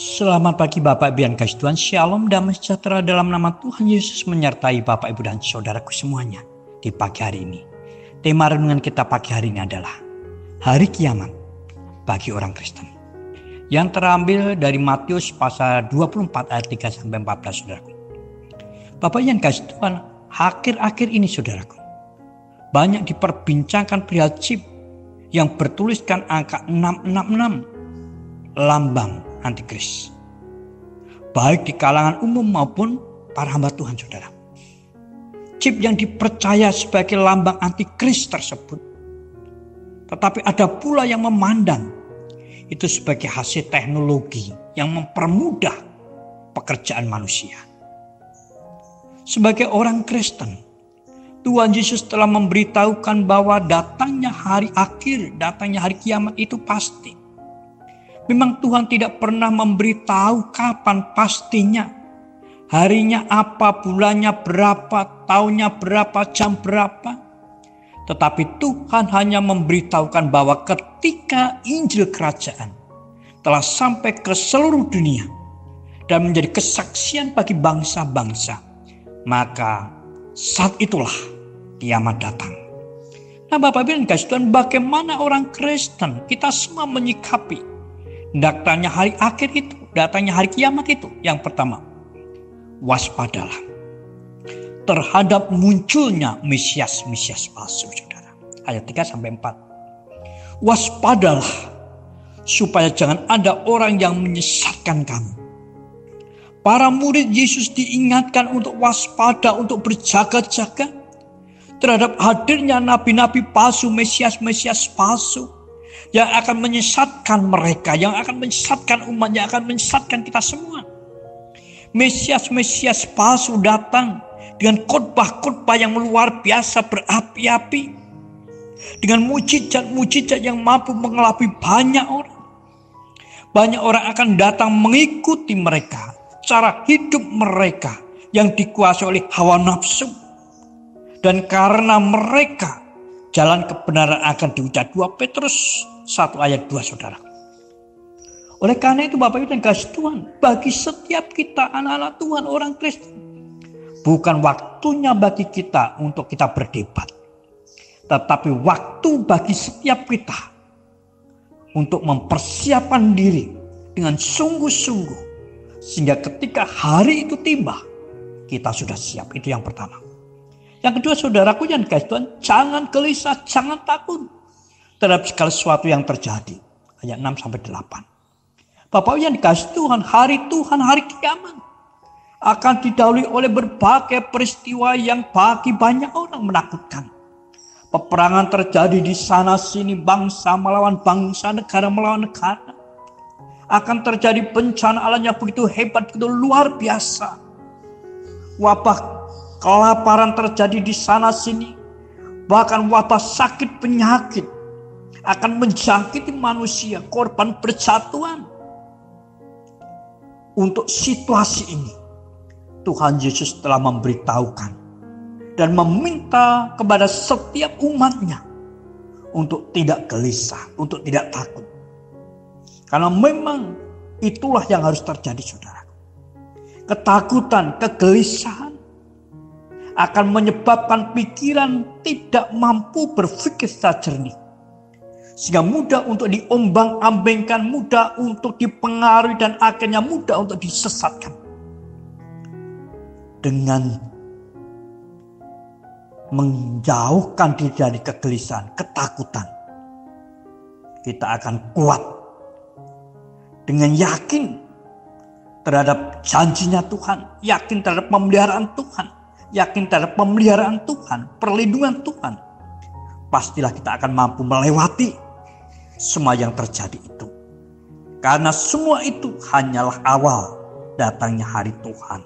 Selamat pagi Bapak Ibu yang kasih Tuhan, Shalom damai sejahtera dalam nama Tuhan Yesus menyertai Bapak Ibu dan saudaraku semuanya di pagi hari ini. Tema renungan kita pagi hari ini adalah Hari Kiamat bagi orang Kristen, yang terambil dari Matius pasal 24 ayat 3-14 saudaraku. Bapak yang kasih Tuhan, akhir-akhir ini saudaraku, banyak diperbincangkan perihal chip yang bertuliskan angka 666, lambang antikris, baik di kalangan umum maupun para hamba Tuhan saudara. Chip yang dipercaya sebagai lambang antikris tersebut, tetapi ada pula yang memandang itu sebagai hasil teknologi yang mempermudah pekerjaan manusia. Sebagai orang Kristen, Tuhan Yesus telah memberitahukan bahwa datangnya hari akhir, datangnya hari kiamat itu pasti. Memang Tuhan tidak pernah memberitahu kapan pastinya. Harinya apa, bulannya berapa, tahunnya berapa, jam berapa. Tetapi Tuhan hanya memberitahukan bahwa ketika Injil Kerajaan telah sampai ke seluruh dunia dan menjadi kesaksian bagi bangsa-bangsa, maka saat itulah kiamat datang. Nah Bapak Ibu dan kasih Tuhan, bagaimana orang Kristen kita semua menyikapi datangnya hari akhir itu, datangnya hari kiamat itu? Yang pertama, waspadalah terhadap munculnya Mesias palsu saudara. Ayat 3-4. Waspadalah supaya jangan ada orang yang menyesatkan kamu. Para murid Yesus diingatkan untuk waspada, untuk berjaga-jaga terhadap hadirnya nabi-nabi palsu, Mesias palsu yang akan menyesatkan mereka, yang akan menyesatkan umat, yang akan menyesatkan kita semua. Mesias palsu datang dengan khotbah-khotbah yang luar biasa berapi-api, dengan mujizat-mujizat yang mampu mengelabui banyak orang. Banyak orang akan datang mengikuti mereka, cara hidup mereka yang dikuasai oleh hawa nafsu. Dan karena mereka, jalan kebenaran akan dihujat. 2 Petrus 1 ayat 2 saudara. Oleh karena itu Bapak Ibu dan kasih Tuhan, bagi setiap kita anak-anak Tuhan, orang Kristen, bukan waktunya bagi kita untuk kita berdebat, tetapi waktu bagi setiap kita untuk mempersiapkan diri dengan sungguh-sungguh, sehingga ketika hari itu tiba kita sudah siap. Itu yang pertama. Yang kedua saudaraku yang dikasih Tuhan, jangan gelisah, jangan takut terhadap segala sesuatu yang terjadi. Ayat 6-8. Bapak yang dikasih Tuhan, hari kiamat akan didahului oleh berbagai peristiwa yang bagi banyak orang menakutkan. Peperangan terjadi di sana sini, bangsa melawan bangsa, negara melawan negara. Akan terjadi bencana alam yang begitu hebat, begitu luar biasa. Wabah kelaparan terjadi di sana sini, bahkan wabah sakit penyakit akan menjangkiti manusia, korban berjatuhan. Untuk situasi ini Tuhan Yesus telah memberitahukan dan meminta kepada setiap umatnya untuk tidak gelisah, untuk tidak takut. Karena memang itulah yang harus terjadi saudara. Ketakutan, kegelisahan akan menyebabkan pikiran tidak mampu berpikir secara jernih. Sehingga mudah untuk diombang-ambingkan, mudah untuk dipengaruhi, dan akhirnya mudah untuk disesatkan. Dengan menjauhkan diri dari kegelisahan, ketakutan, kita akan kuat dengan yakin terhadap janjinya Tuhan, yakin terhadap pemeliharaan Tuhan, yakin terhadap pemeliharaan Tuhan, perlindungan Tuhan. Pastilah kita akan mampu melewati semua yang terjadi itu. Karena semua itu hanyalah awal datangnya hari Tuhan.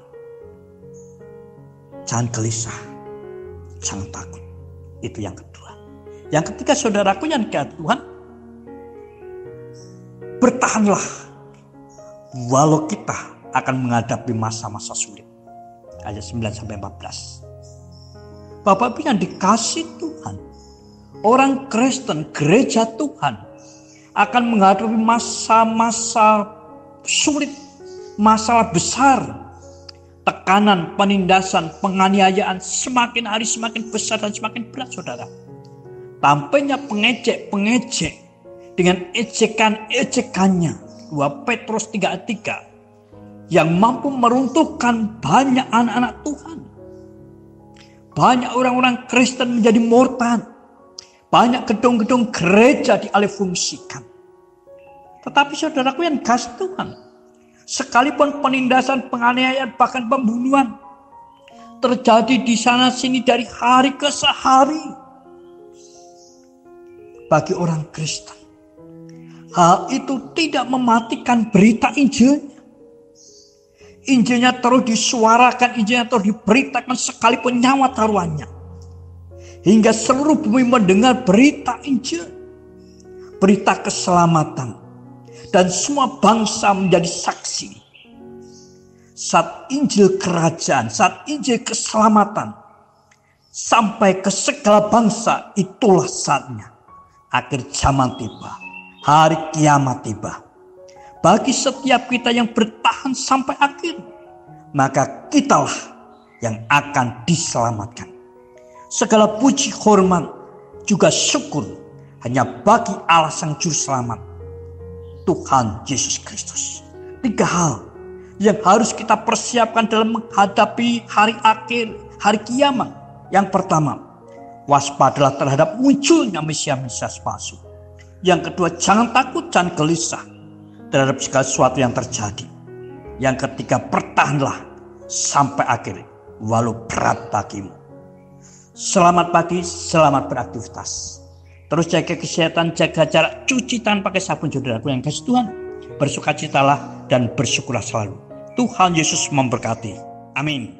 Jangan gelisah, jangan takut. Itu yang kedua. Yang ketiga saudaraku yang dikasihi Tuhan, bertahanlah walau kita akan menghadapi masa-masa sulit. Ayat 9-14. Bapak Ibu yang dikasihi Tuhan, orang Kristen, gereja Tuhan akan menghadapi masa-masa sulit, masalah besar, tekanan, penindasan, penganiayaan semakin hari semakin besar dan semakin berat, saudara. Tampaknya pengejek-pengejek dengan ejekan-ejekannya, 2 Petrus 3:3, yang mampu meruntuhkan banyak anak-anak Tuhan. Banyak orang-orang Kristen menjadi murtad. Banyak gedung-gedung gereja dialihfungsikan. Tetapi saudaraku yang kasih Tuhan, sekalipun penindasan, penganiayaan, bahkan pembunuhan terjadi di sana sini dari hari ke hari, bagi orang Kristen, hal itu tidak mematikan berita Injilnya. Injilnya terus disuarakan, Injilnya terus diberitakan sekalipun nyawa taruhannya. Hingga seluruh bumi mendengar berita Injil, berita keselamatan. Dan semua bangsa menjadi saksi. Saat Injil kerajaan, saat Injil keselamatan sampai ke segala bangsa, itulah saatnya. Akhir zaman tiba, hari kiamat tiba. Bagi setiap kita yang bertahan sampai akhir, maka kitalah yang akan diselamatkan. Segala puji, hormat, juga syukur hanya bagi Allah Sang Juru Selamat, Tuhan Yesus Kristus. 3 hal yang harus kita persiapkan dalam menghadapi hari akhir, hari kiamat. Yang pertama, waspadalah terhadap munculnya Mesias palsu. Yang kedua, jangan takut, jangan gelisah terhadap segala sesuatu yang terjadi. Yang ketiga, bertahanlah sampai akhir walau berat bagimu. Selamat pagi, selamat beraktivitas. Terus jaga kesehatan, jaga jarak, cuci tangan pakai sabun, saudaraku yang kasih Tuhan. Bersukacitalah dan bersyukurlah selalu. Tuhan Yesus memberkati. Amin.